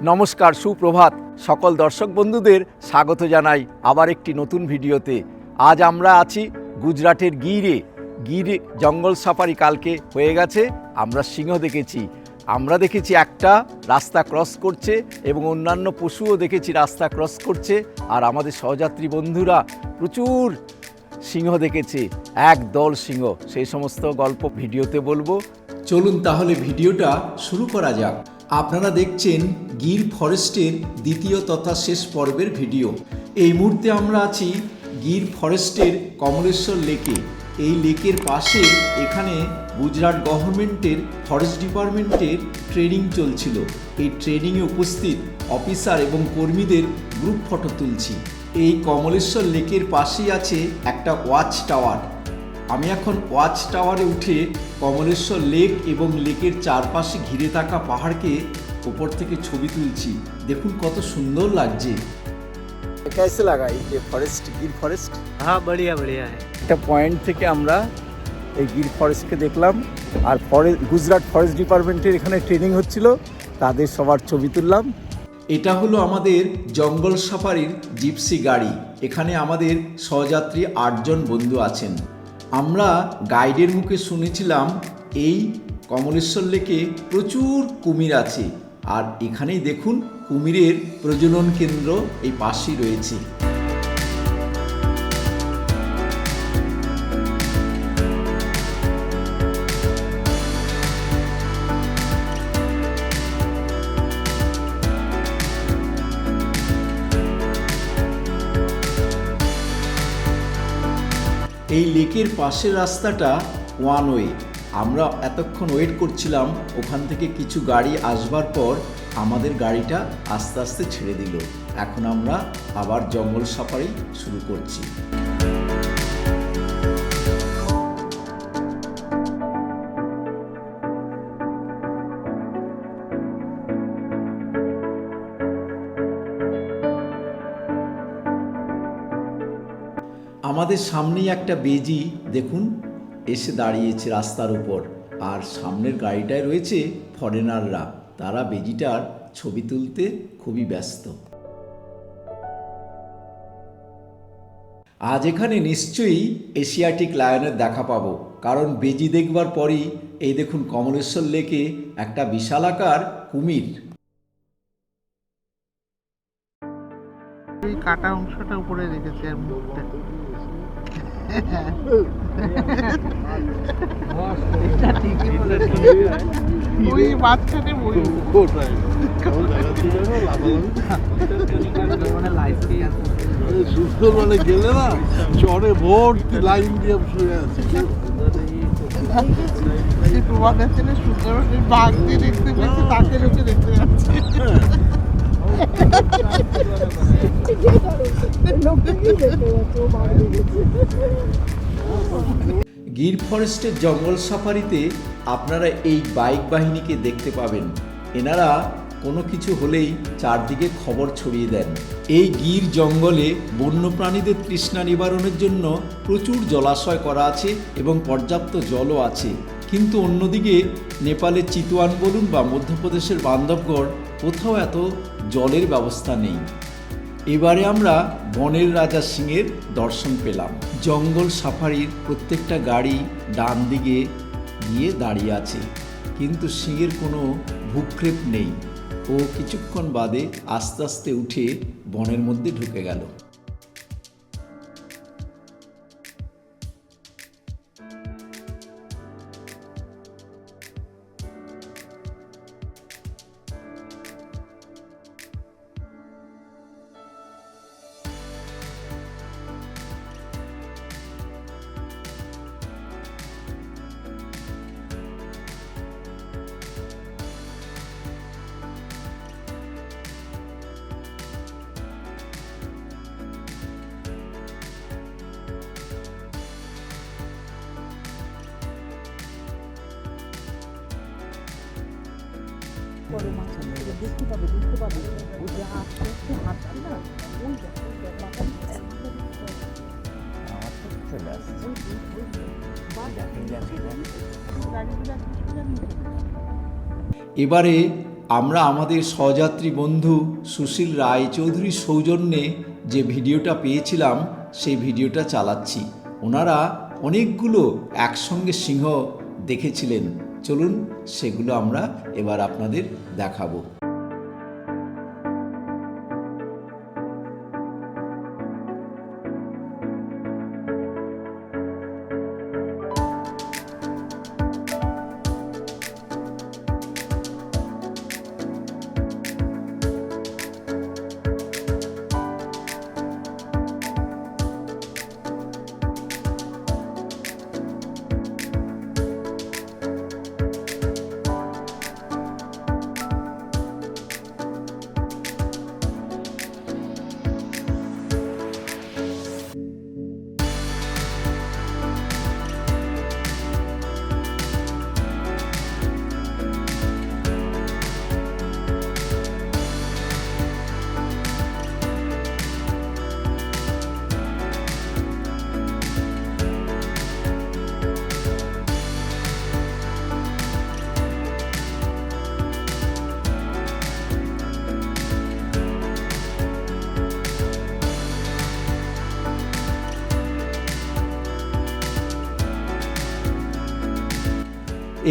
নমস্কার, সুপ্রভাত। সকল দর্শক বন্ধুদের স্বাগত জানাই আবার একটি নতুন ভিডিওতে। আজ আমরা আছি গুজরাটের গির জঙ্গল সাফারি কালকে হয়ে গেছে। আমরা সিংহ দেখেছি, আমরা দেখেছি একটা রাস্তা ক্রস করছে এবং অন্যান্য পশুও দেখেছি রাস্তা ক্রস করছে। আর আমাদের সহযাত্রী বন্ধুরা প্রচুর সিংহ দেখেছে, এক দল সিংহ। সেই সমস্ত গল্প ভিডিওতে বলবো। চলুন তাহলে ভিডিওটা শুরু করা যাক। আপনারা দেখছেন গির ফরেস্টের দ্বিতীয় তথা শেষ পর্বের ভিডিও। এই মুহূর্তে আমরা আছি গির ফরেস্টের কমলেশ্বর লেকে। এই লেকের পাশে এখানে গুজরাট গভর্নমেন্টের ফরেস্ট ডিপার্টমেন্টের ট্রেনিং চলছিল। এই ট্রেনিংয়ে উপস্থিত অফিসার এবং কর্মীদের গ্রুপ ফটো তুলছি। এই কমলেশ্বর লেকের পাশেই আছে একটা ওয়াচ টাওয়ার। আমি এখন ওয়াচ টাওয়ারে উঠে কমলেশ্বর লেক এবং লেকের চারপাশে ঘিরে থাকা পাহাড়কে উপর থেকে ছবি তুলছি। দেখুন কত সুন্দর লাগছে। कैसे लगा ये फॉरेस्ट, गिर फॉरेस्ट? हाँ, बढ़िया बढ़िया है। একটা পয়েন্ট থেকে আমরা এই গির ফরেস্টকে দেখলাম। আর গুজরাট ফরেস্ট ডিপার্টমেন্টের এখানে ট্রেনিং হচ্ছিল, তাদের সবার ছবি তুললাম। এটা হলো আমাদের জঙ্গল সাফারির জিপসি গাড়ি। এখানে আমাদের সহযাত্রী 8 জন বন্ধু আছেন। আমরা গাইডের মুখে শুনেছিলাম এই কমলেশ্বর লেকে প্রচুর কুমির আছে। আর এখানেই দেখুন কুমিরের প্রজনন কেন্দ্র এই পাশেই রয়েছে। এই লেকের পাশের রাস্তাটা ওয়ান ওয়ে। আমরা এতক্ষণ ওয়েট করছিলাম, ওখান থেকে কিছু গাড়ি আসবার পর আমাদের গাড়িটা আস্তে আস্তে ছেড়ে দিল। এখন আমরা আবার জঙ্গল সাফারি শুরু করছি। আমাদের সামনেই একটা বেজি দেখুন এসে দাঁড়িয়েছে রাস্তার উপর। আর সামনের গাড়িটায় রয়েছে ফরেনাররা, তারা বেজিটার ছবি তুলতে খুবই ব্যস্ত। আজ এখানে নিশ্চয়ই এশিয়াটিক লায়নের দেখা পাবো, কারণ বেজি দেখবার পরই এই দেখুন কমলেশ্বর লেকে একটা বিশালাকার কুমির। এই কাটা অংশটা উপরে রেখেছে আর মুখটা ওই মাঝখানে সুন্দর মানে গেলে না চরে ভর্তি লাইন দিয়ে শুয়ে আছে। তোমাদের ছেলে সুন্দরবনের বাঘ দিয়ে দেখতে পেয়েছে, তাকে লোকে দেখতে যাচ্ছে। গির ফরেস্টের জঙ্গল সাফারিতে আপনারা এই বাইক বাহিনীকে দেখতে পাবেন। এনারা কোনো কিছু হলেই চারদিকে খবর ছড়িয়ে দেন। এই গির জঙ্গলে বন্যপ্রাণীদের তৃষ্ণা নিবারণের জন্য প্রচুর জলাশয় করা আছে এবং পর্যাপ্ত জলও আছে। কিন্তু অন্যদিকে নেপালের চিতওয়ান বলুন বা মধ্যপ্রদেশের বান্ধবগড়, কোথাও এত জলের ব্যবস্থা নেই। এবারে আমরা বনের রাজা সিংহের দর্শন পেলাম। জঙ্গল সাফারির প্রত্যেকটা গাড়ি ডান দিকে গিয়ে দাঁড়িয়ে আছে, কিন্তু সিংহের কোনো ভূক্ষেপ নেই। ও কিছুক্ষণ বাদে আস্তে আস্তে উঠে বনের মধ্যে ঢুকে গেল। বড় মাছ দেখতে পাবে বুঝতে পাবে ওই যে হাঁটছে হাঁটছে না ওই এবারে আমরা আমাদের সহযাত্রী বন্ধু সুশীল রায়চৌধুরীর সৌজন্যে যে ভিডিওটা পেয়েছিলাম সেই ভিডিওটা চালাচ্ছি। ওনারা অনেকগুলো একসঙ্গে সিংহ দেখেছিলেন। চলুন সেগুলো আমরা এবার আপনাদের দেখাবো।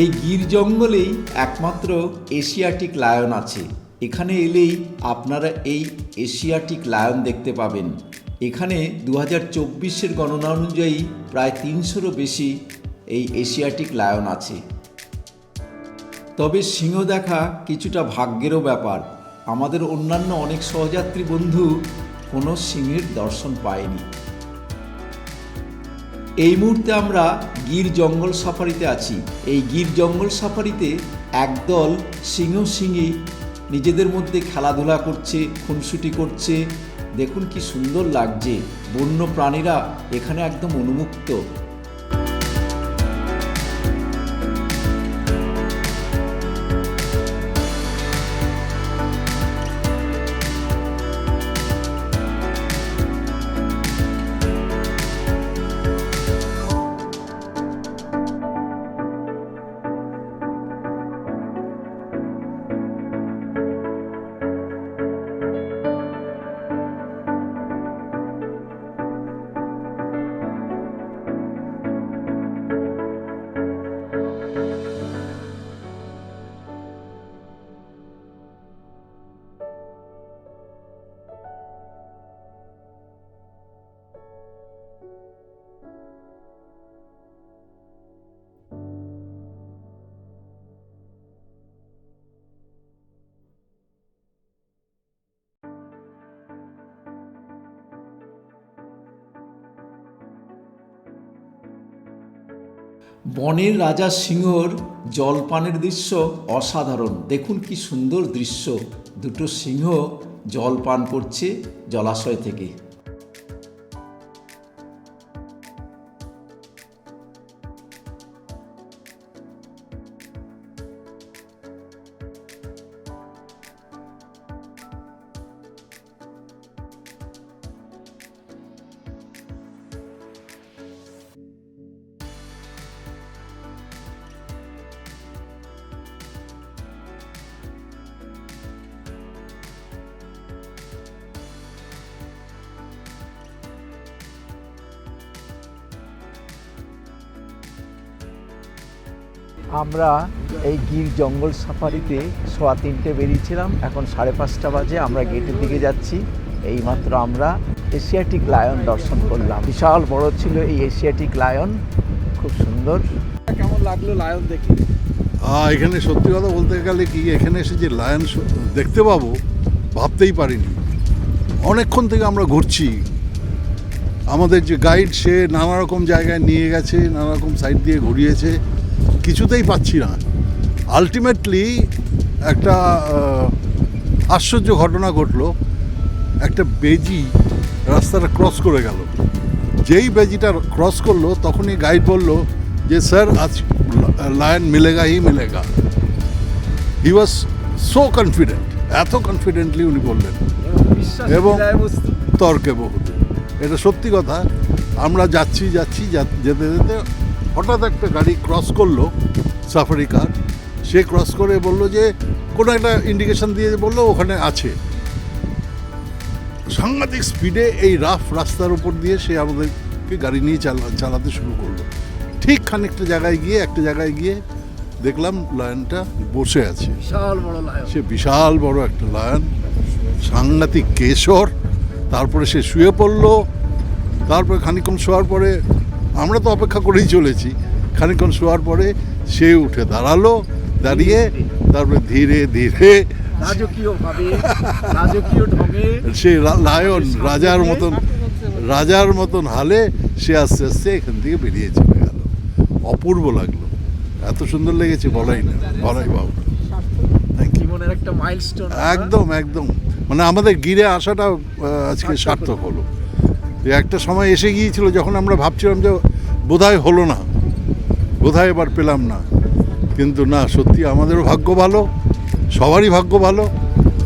এই গির জঙ্গলেই একমাত্র এশিয়াটিক লায়ন আছে। এখানে এলেই আপনারা এই এশিয়াটিক লায়ন দেখতে পাবেন। এখানে 2024-এর গণনা অনুযায়ী প্রায় 300-রও বেশি এই এশিয়াটিক লায়ন আছে। তবে সিংহ দেখা কিছুটা ভাগ্যেরও ব্যাপার। আমাদের অন্যান্য অনেক সহযাত্রী বন্ধু কোনো সিংহের দর্শন পায়নি। এই মুহূর্তে আমরা গির জঙ্গল সাফারিতে আছি। এই গির জঙ্গল সাফারিতে একদল সিংহ সিংহী নিজেদের মধ্যে খেলাধুলা করছে, খুনসুটি করছে। দেখুন কি সুন্দর লাগছে। বন্য প্রাণীরা এখানে একদম উন্মুক্ত। বনের রাজা সিংহর জলপানের দৃশ্য অসাধারণ। দেখুন কি সুন্দর দৃশ্য। দুটো সিংহ জল পান করছে জলাশয় থেকে। আমরা এই গির জঙ্গল সাফারিতে 3:15 বেরিয়েছিলাম। এখন 5:30 বাজে। আমরা গেটের দিকে যাচ্ছি। এইমাত্র আমরা এশিয়াটিক লায়ন দর্শন করলাম। বিশাল বড় ছিল এই এশিয়াটিক লায়ন, খুব সুন্দর। কেমন লাগলো লায়ন দেখে? এখানে সত্যি কথা বলতে গেলে কি, এখানে এসে যে লায়ন দেখতে পাবো ভাবতেই পারিনি। অনেকক্ষণ থেকে আমরা ঘুরছি। আমাদের যে গাইড সে নানা রকম জায়গায় নিয়ে গেছে, নানা রকম সাইড দিয়ে ঘুরিয়েছে, কিছুতেই পাচ্ছি না। আলটিমেটলি একটা আশ্চর্য ঘটনা ঘটলো। একটা বেজি রাস্তাটা ক্রস করে গেল। যেই বেজিটা ক্রস করলো তখনই গাইড বলল যে স্যার আজ লায়ন মিলেগা হি মিলেগা। হি ওয়াজ সো কনফিডেন্ট, এত কনফিডেন্টলি উনি বললেন, এবং তর্কে বহুত। এটা সত্যি কথা। আমরা যাচ্ছি যেতে যেতে হঠাৎ একটা গাড়ি ক্রস করলো, সাফারি কার। সে ক্রস করে বলল যে কোনো একটা ইন্ডিকেশন দিয়ে বললো ওখানে আছে। সাংঘাতিক স্পিডে এই রাফ রাস্তার উপর দিয়ে সে আমাদেরকে গাড়ি নিয়ে চালাতে শুরু করলো। ঠিক খানিকটা একটা জায়গায় গিয়ে দেখলাম লায়নটা বসে আছে। বিশাল বড় লায়ন। সে বিশাল বড় একটা লায়ন, সাংঘাতিক কেশর। তারপরে সে শুয়ে পড়লো। তারপরে খানিকক্ষণ শোয়ার পরে আমরা তো অপেক্ষা করেই চলেছি। খানিকক্ষণ শোয়ার পরে সে উঠে দাঁড়িয়ে তারপরে ধীরে ধীরে রাজকীয় ঢঙে সে লায়ন রাজার মতন হালে সে আস্তে আস্তে এখান থেকে বেরিয়ে চলে গেল। অপূর্ব লাগলো, এত সুন্দর লেগেছে বলাই বাবু। জীবনের একটা মাইলস্টোন। একদম মানে আমাদের গিরে আসাটা আজকে সার্থক হলো। একটা সময় এসে গিয়েছিল যখন আমরা ভাবছিলাম যে বোধহয় হলো না, বোধহয় এবার পেলাম না, কিন্তু না, সত্যি আমাদেরও ভাগ্য ভালো, সবারই ভাগ্য ভালো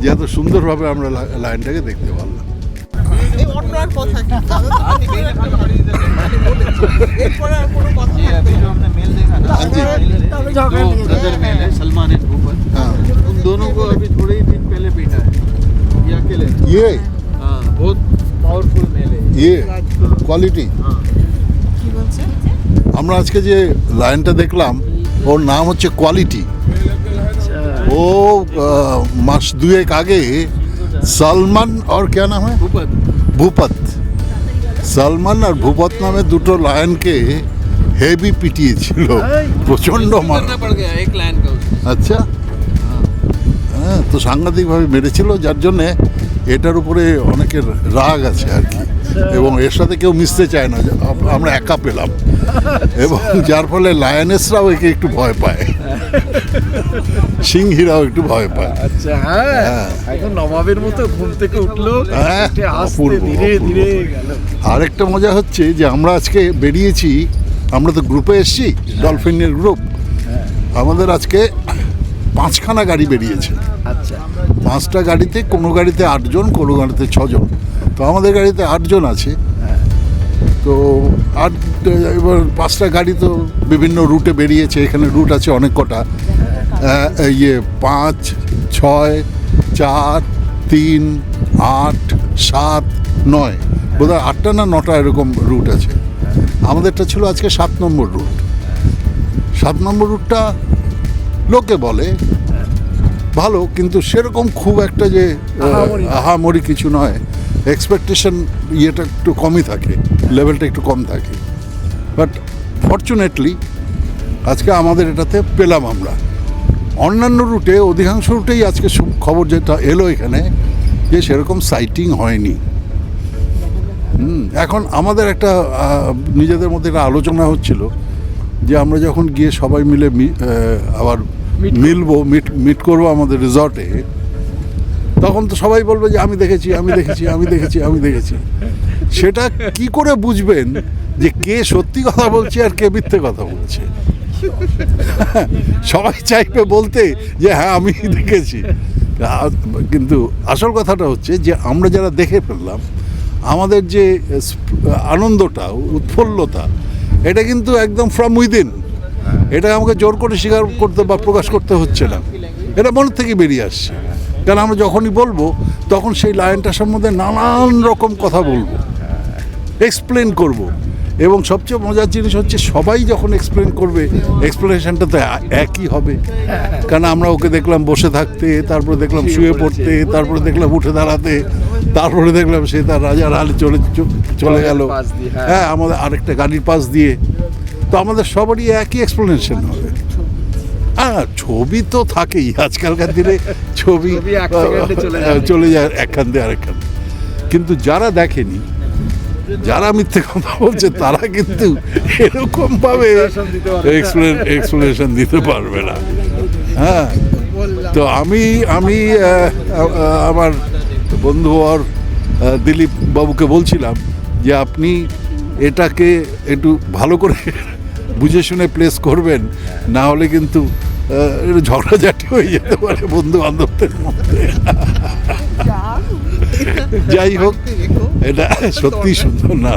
যে এত সুন্দরভাবে আমরা লাইনটাকে দেখতে পারলাম। এই অন্য আর কথা কি? এরপরে আর কোনো কথা ये अभी जो हमने मेल देखा ना, हाँ जी। दो ब्रदर मेल है, सलमान एंड भूपत। हाँ, उन दोनों को अभी थोड़े ही दिन पहले पीटा है, ये अकेले। ये हाँ, बहुत पावरफुल मेल है। ये কোয়ালিটি। हाँ, কি বলছে? আমরা আজকে যে লাইনটা দেখলাম ওর নাম হচ্ছে কোয়ালিটি। ও মাস দুয়েক আগে সলমান আর কে নাম হয় भूपत। ভূপত, সলমান আর ভূপত নামে দুটো লায়নকে হেভি পিটিয়েছিল, প্রচণ্ড মার। करना पड़ गया एक लाइन का उसको। আচ্ছা, হ্যাঁ, তো সাংঘাতিকভাবে মেরেছিল, যার জন্যে এটার উপরে অনেকের রাগ আছে আর কি, এবং এর সাথে কেউ মিশতে চায় না। আমরা একা পেলাম, এবং যার ফলে লায়নেসরাও একে একটু ভয় পায়, সিংহীরাও একটু ভয় পায়। আচ্ছা, হ্যাঁ, হ্যাঁ। একদম নবাবের মতো ঘুম থেকে উঠলো, হ্যাঁ, উঠে আস্তে অপূর্ব, ধীরে অপূর্ব। ধীরে গেল। আরেকটা মজা হচ্ছে যে আমরা আজকে বেরিয়েছি, আমরা তো গ্রুপে এসেছি, ডলফিনের গ্রুপ। আমাদের আজকে 5খানা গাড়ি বেরিয়েছে। আচ্ছা, 5টা গাড়িতে, কোনো গাড়িতে 8 জন, কোনো গাড়িতে 6 জন। তো আমাদের গাড়িতে 8 জন আছে। তো এবার 5টা গাড়ি তো বিভিন্ন রুটে বেরিয়েছে। এখানে রুট আছে অনেক কটা, 5, 6, 4, 3, 8, 7, 9, বোধহয় 8টা না 9টা এরকম রুট আছে। আমাদেরটা ছিল আজকে 7 নম্বর রুট। 7 নম্বর রুটটা লোকে বলে ভালো, কিন্তু সেরকম খুব একটা যে আহামরি কিছু নয়। এক্সপেকটেশন ইয়েটা একটু কমই থাকে, লেভেলটা একটু কম থাকে। বাট ফর্চুনেটলি আজকে আমাদের এটাতে পেলাম আমরা। অন্যান্য রুটে, অধিকাংশ রুটেই আজকে খবর যেটা এলো এখানে, যে সেরকম সাইটিং হয়নি। এখন আমাদের একটা নিজেদের মধ্যে একটা আলোচনা হচ্ছিল যে আমরা যখন গিয়ে সবাই মিলে আবার মিট করবো আমাদের রিসর্টে, তখন তো সবাই বলবে যে আমি দেখেছি। সেটা কি করে বুঝবেন যে কে সত্যি কথা বলছে আর কে মিথ্যে কথা বলছে? সবাই চাইবে বলতে যে হ্যাঁ আমি দেখেছি, কিন্তু আসল কথাটা হচ্ছে যে আমরা যারা দেখে ফেললাম, আমাদের যে আনন্দটা, উৎফুল্লতা, এটা কিন্তু একদম ফ্রম উইদিন। এটা আমাকে জোর করে স্বীকার করতে বা প্রকাশ করতে হচ্ছে না, এটা মনের থেকে বেরিয়ে আসছে। কারণ আমরা যখনই বলবো তখন সেই লাইনটার সম্বন্ধে নানান রকম কথা বলবো, এক্সপ্লেন করব। এবং সবচেয়ে মজার জিনিস হচ্ছে সবাই যখন এক্সপ্লেন করবে, এক্সপ্লেনেশনটা তো একই হবে। কারণ আমরা ওকে দেখলাম বসে থাকতে, তারপরে দেখলাম শুয়ে পড়তে, তারপরে দেখলাম উঠে দাঁড়াতে, তারপরে দেখলাম সে তার রাজার হালে চলে গেল, হ্যাঁ, আমাদের আরেকটা গাড়ির পাশ দিয়ে। তো আমাদের সবারই একই এক্সপ্লেনেশন হবে। ছবি তো থাকেই, আজকালকার দিনে ছবি চলে যায় একখান দিয়ে আরেকখান। কিন্তু যারা দেখেনি, যারা মিথ্যে কথা বলছে, তারা কিন্তু এরকম ভাবে এক্সপ্লেনেশন দিতে পারবে না। হ্যাঁ, তো আমি আমার বন্ধু আর দিলীপ বাবুকে বলছিলাম যে আপনি এটাকে একটু ভালো করে বুঝে শুনে প্লেস করবেন, না হলে কিন্তু ঝগড়াঝাটি হয়ে যেতে পারে বন্ধু বান্ধবদের মধ্যে। যাই হোক, এটা সত্যি সুন্দর। না,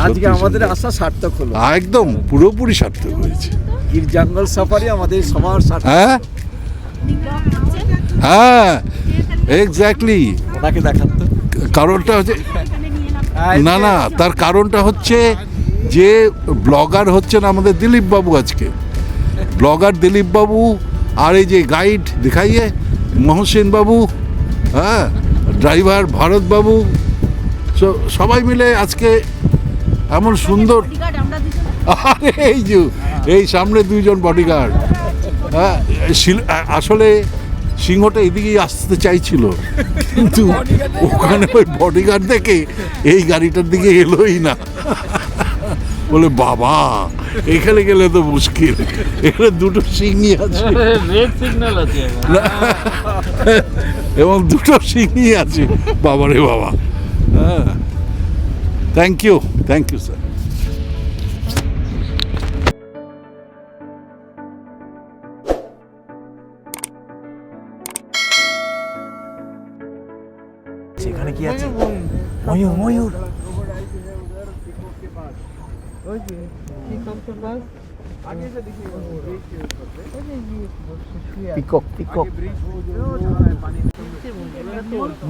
আজকে আমাদের আশা সার্থক হলো, একদম পুরোপুরি সার্থক হয়েছে। গির জঙ্গল সাফারি আমাদের সবার সার্থক। হ্যাঁ, হ্যাঁ এক্স্যাক্টলি। ওনাকে দেখান তো। কারণটা হচ্ছে না না, তার কারণটা হচ্ছে যে ব্লগার হচ্ছেন আমাদের দিলীপ বাবু। আজকে ব্লগার দিলীপ বাবু, আর এই যে গাইড দেখাইয়ে মহসিন বাবু, হ্যাঁ ড্রাইভার ভারত বাবু, সবাই মিলে আজকে এমন সুন্দর। আরে এই যে এই সামনে 2 জন বডিগার্ড। হ্যাঁ আসলে সিংহটা এদিকেই আসতে চাইছিল, কিন্তু ওখানে ওই বডিগার্ড দেখে এই গাড়িটার দিকে এলোই না। বলে বাবা এখানে গেলে তো মুশকিল, এখানে 2টো সিংহী আছে, রেড সিগন্যাল আছে এবং 2টো সিংহী আছে। বাবারে বাবা। হ্যাঁ থ্যাংক ইউ স্যার। সেখানে কি আছে? ময়ূর, ময়ূর। ওই যে পিকক के पास आगे से देखिए পিকক, পিকক।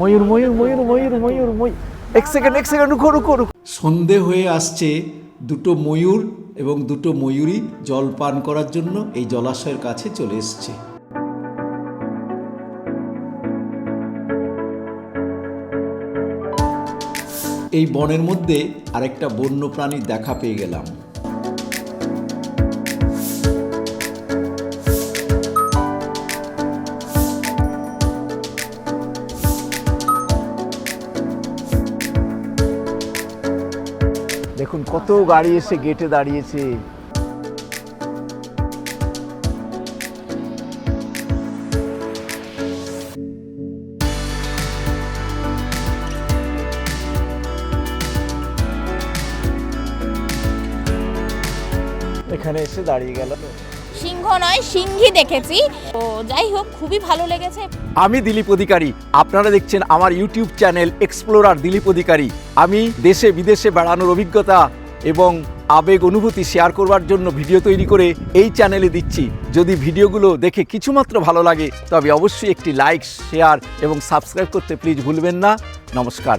ময়ূর, ময়ূর, ময়ূর, ময়ূর, ময়ূর, ময়ূর। এক সেকেন্ড, রুকো, রুকো, রুকো। সন্ধে হয়ে আসছে, 2টো ময়ূর এবং 2টো ময়ূরী জল পান করার জন্য এই জলাশয়ের কাছে চলে এসছে। এই বনের মধ্যে আরেকটা বন্য প্রাণীর দেখা পেয়ে গেলাম। দেখুন কত গাড়ি এসে গেটে দাঁড়িয়েছে। এখানে এসে দাঁড়িয়ে গেল। সিংহ নয়, সিংহী দেখেছি। তো যাই হোক, খুবই ভালো লেগেছে। আমি দিলীপ অধিকারী, আপনারা দেখছেন আমার ইউটিউব চ্যানেল এক্সপ্লোরার দিলীপ অধিকারী। আমি দেশে বিদেশে বেড়ানোর অভিজ্ঞতা এবং আবেগ অনুভূতি শেয়ার করবার জন্য ভিডিও তৈরি করে এই চ্যানেলে দিচ্ছি। যদি ভিডিওগুলো দেখে কিছুমাত্র ভালো লাগে তবে অবশ্যই একটি লাইক, শেয়ার এবং সাবস্ক্রাইব করতে প্লিজ ভুলবেন না। নমস্কার।